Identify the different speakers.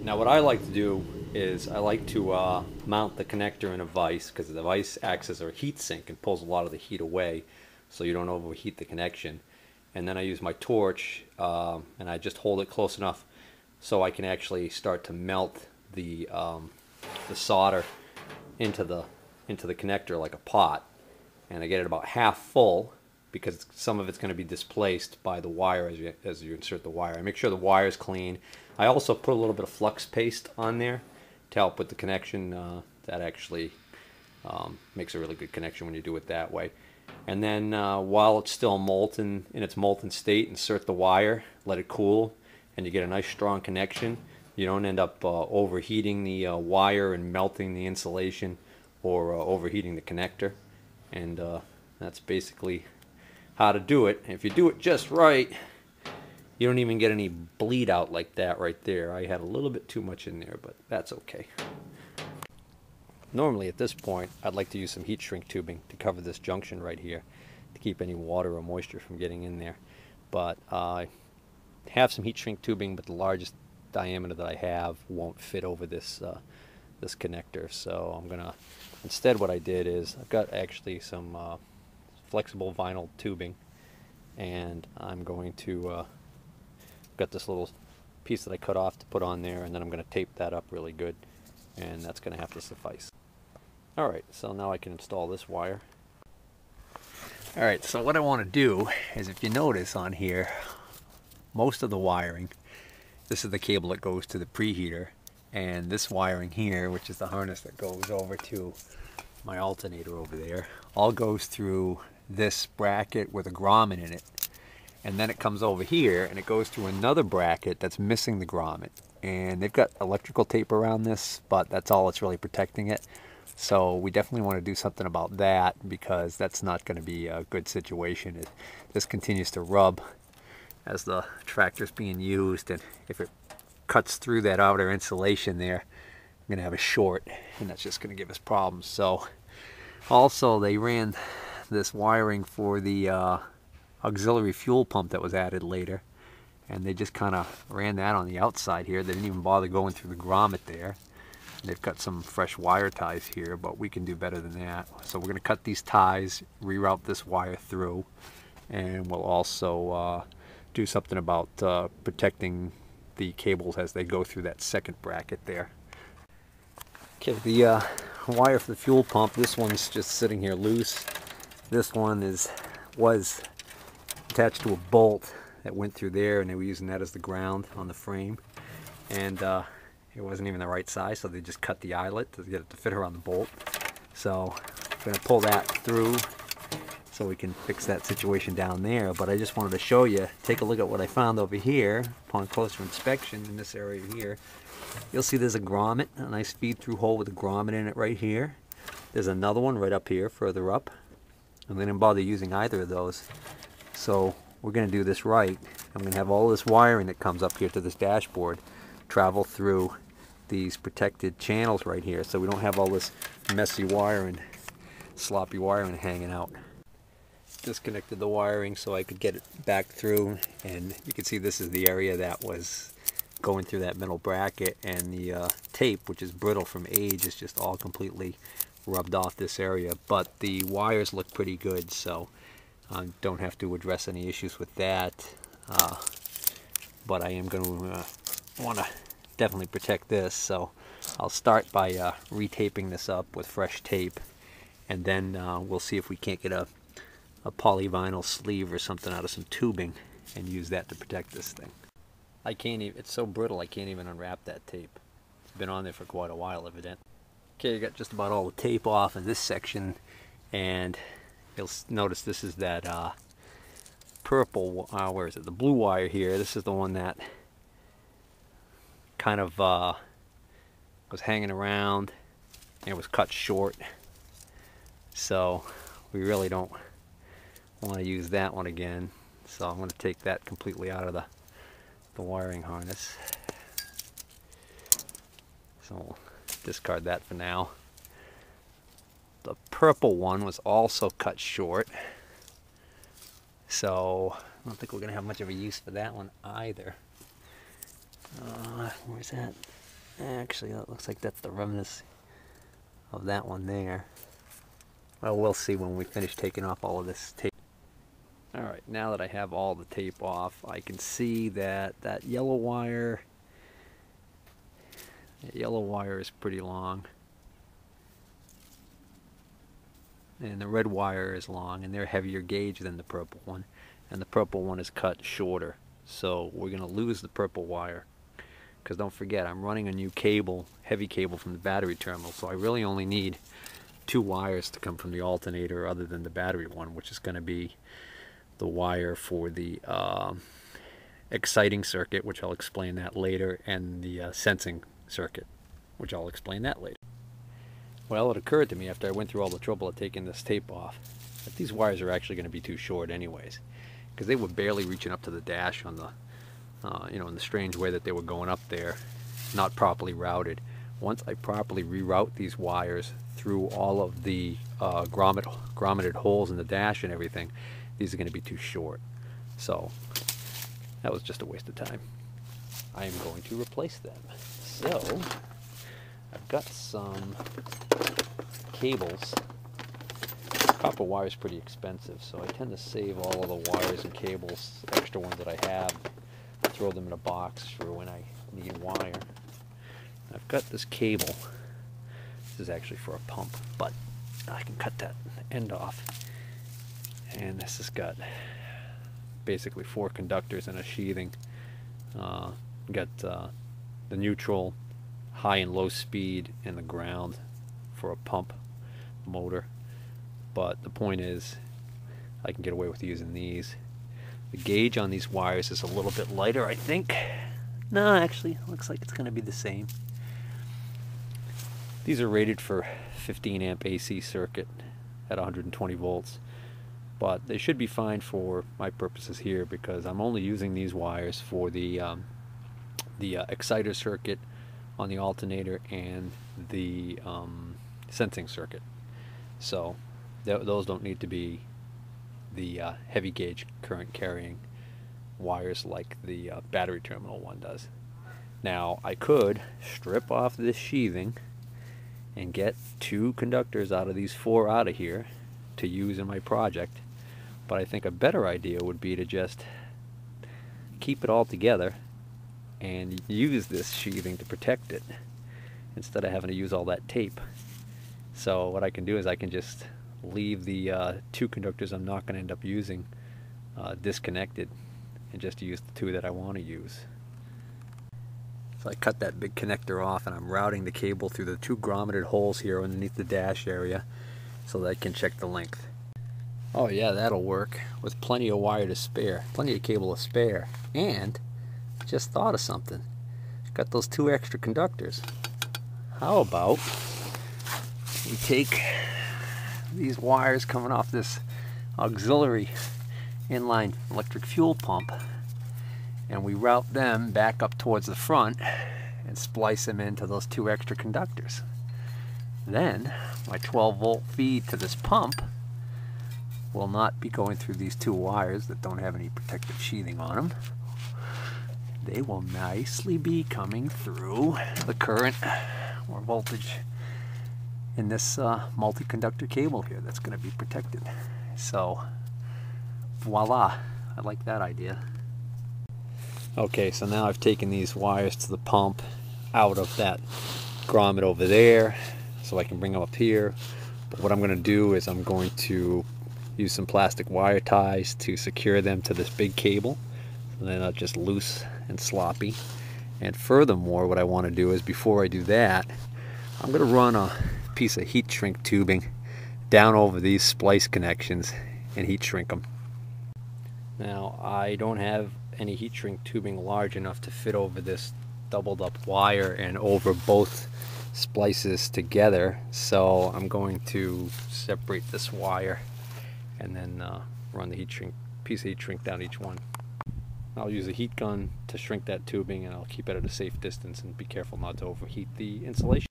Speaker 1: Now what I like to do is I like to mount the connector in a vise, because the vise acts as a heat sink and pulls a lot of the heat away so you don't overheat the connection. And then I use my torch and I just hold it close enough so I can actually start to melt the solder into the connector like a pot. And I get it about half full because some of it's going to be displaced by the wire as you insert the wire. I make sure the wire is clean. I also put a little bit of flux paste on there to help with the connection. That actually makes a really good connection when you do it that way. And then while it's still molten, in its molten state, insert the wire, let it cool, and you get a nice strong connection. You don't end up overheating the wire and melting the insulation or overheating the connector. And that's basically how to do it. If you do it just right, you don't even get any bleed out like that right there. I had a little bit too much in there, but that's okay. Normally at this point, I'd like to use some heat shrink tubing to cover this junction right here to keep any water or moisture from getting in there. But I have some heat shrink tubing, but the largest diameter that I have won't fit over this this connector. So I'm gonna, instead what I did is I've got actually some flexible vinyl tubing, and I'm going to got this little piece that I cut off to put on there, and then I'm going to tape that up really good, and that's going to have to suffice. Alright, so now I can install this wire. Alright, so what I want to do is, if you notice on here, most of the wiring, this is the cable that goes to the preheater, and this wiring here, which is the harness that goes over to my alternator over there, all goes through this bracket with a grommet in it. And then it comes over here and it goes through another bracket that's missing the grommet. And they've got electrical tape around this, but that's all that's really protecting it. So we definitely want to do something about that, because that's not going to be a good situation. This continues to rub as the tractor's being used, and if it cuts through that outer insulation there, we're going to have a short, and that's just going to give us problems. So also they ran this wiring for the auxiliary fuel pump that was added later, and they just kind of ran that on the outside here. They didn't even bother going through the grommet there. They've got some fresh wire ties here, but we can do better than that. So we're going to cut these ties, reroute this wire through, and we'll also do something about protecting the cables as they go through that second bracket there. Okay, the wire for the fuel pump, this one's just sitting here loose. This one was attached to a bolt that went through there, and they were using that as the ground on the frame, and it wasn't even the right size, so they just cut the eyelet to get it to fit around the bolt. So I'm going to pull that through so we can fix that situation down there. But I just wanted to show you, take a look at what I found over here. Upon closer inspection in this area here, you'll see there's a grommet, a nice feed through hole with a grommet in it right here. There's another one right up here, further up, and they didn't bother using either of those. So we're going to do this right. I'm going to have all this wiring that comes up here to this dashboard travel through these protected channels right here, so we don't have all this messy wiring, sloppy wiring hanging out. Disconnected the wiring so I could get it back through, and you can see this is the area that was going through that middle bracket, and the tape, which is brittle from age, is just all completely rubbed off this area. But the wires look pretty good, so I don't have to address any issues with that. But I am going to want to definitely protect this, so I'll start by retaping this up with fresh tape, and then we'll see if we can't get a polyvinyl sleeve or something out of some tubing and use that to protect this thing. I can't even, it's so brittle I can't even unwrap that tape. It's been on there for quite a while, evidently. Okay, I got just about all the tape off in this section, and you'll notice this is that purple, where is it, the blue wire here. This is the one that kind of was hanging around and was cut short, so we really don't want to use that one again. So I'm going to take that completely out of the wiring harness, so we'll discard that for now. The purple one was also cut short, so I don't think we're going to have much of a use for that one either. Where's that? Actually, that looks like that's the remnants of that one there. Well, we'll see when we finish taking off all of this tape. Alright, now that I have all the tape off, I can see that that yellow wire is pretty long. And the red wire is long, and they're heavier gauge than the purple one. And the purple one is cut shorter. So we're going to lose the purple wire. Because don't forget, I'm running a new cable, heavy cable from the battery terminal, so I really only need 2 wires to come from the alternator other than the battery one, which is going to be the wire for the exciting circuit, which I'll explain that later, and the sensing circuit, which I'll explain that later. Well, it occurred to me after I went through all the trouble of taking this tape off that these wires are actually going to be too short anyways, because they were barely reaching up to the dash on the you know, in the strange way that they were going up there, not properly routed. Once I properly reroute these wires through all of the grommeted holes in the dash and everything, these are going to be too short. So that was just a waste of time. I am going to replace them. So I've got some cables. Copper wire is pretty expensive, so I tend to save all of the wires and cables, extra ones that I have, throw them in a box for when I need wire. I've got this cable. This is actually for a pump, but I can cut that end off. And this has got basically 4 conductors and a sheathing. Got the neutral, high and low speed, and the ground for a pump motor. But the point is, I can get away with using these. The gauge on these wires is a little bit lighter, I think. No, actually, it looks like it's going to be the same. These are rated for 15 amp AC circuit at 120 volts. But they should be fine for my purposes here, because I'm only using these wires for the exciter circuit on the alternator and the sensing circuit. So those don't need to be the heavy gauge current carrying wires like the battery terminal one does. Now I could strip off this sheathing and get 2 conductors out of these 4 out of here to use in my project, but I think a better idea would be to just keep it all together and use this sheathing to protect it instead of having to use all that tape. So what I can do is I can just leave the 2 conductors I'm not going to end up using disconnected and just use the 2 that I want to use. So I cut that big connector off, and I'm routing the cable through the 2 grommeted holes here underneath the dash area so that I can check the length. Oh yeah, that'll work with plenty of wire to spare, plenty of cable to spare. And I just thought of something. Got those 2 extra conductors. How about we take these wires coming off this auxiliary inline electric fuel pump and we route them back up towards the front and splice them into those 2 extra conductors. Then my 12-volt feed to this pump will not be going through these 2 wires that don't have any protective sheathing on them. They will nicely be coming through the current or voltage in this multi-conductor cable here that's going to be protected. So voila, I like that idea. Okay, so now I've taken these wires to the pump out of that grommet over there so I can bring them up here. But what I'm going to do is I'm going to use some plastic wire ties to secure them to this big cable so they're not just loose and sloppy. And furthermore, what I want to do is, before I do that, I'm going to run a piece of heat shrink tubing down over these splice connections and heat shrink them. Now I don't have any heat shrink tubing large enough to fit over this doubled up wire and over both splices together, so I'm going to separate this wire and then run the piece of heat shrink down each one. I'll use a heat gun to shrink that tubing, and I'll keep it at a safe distance and be careful not to overheat the insulation.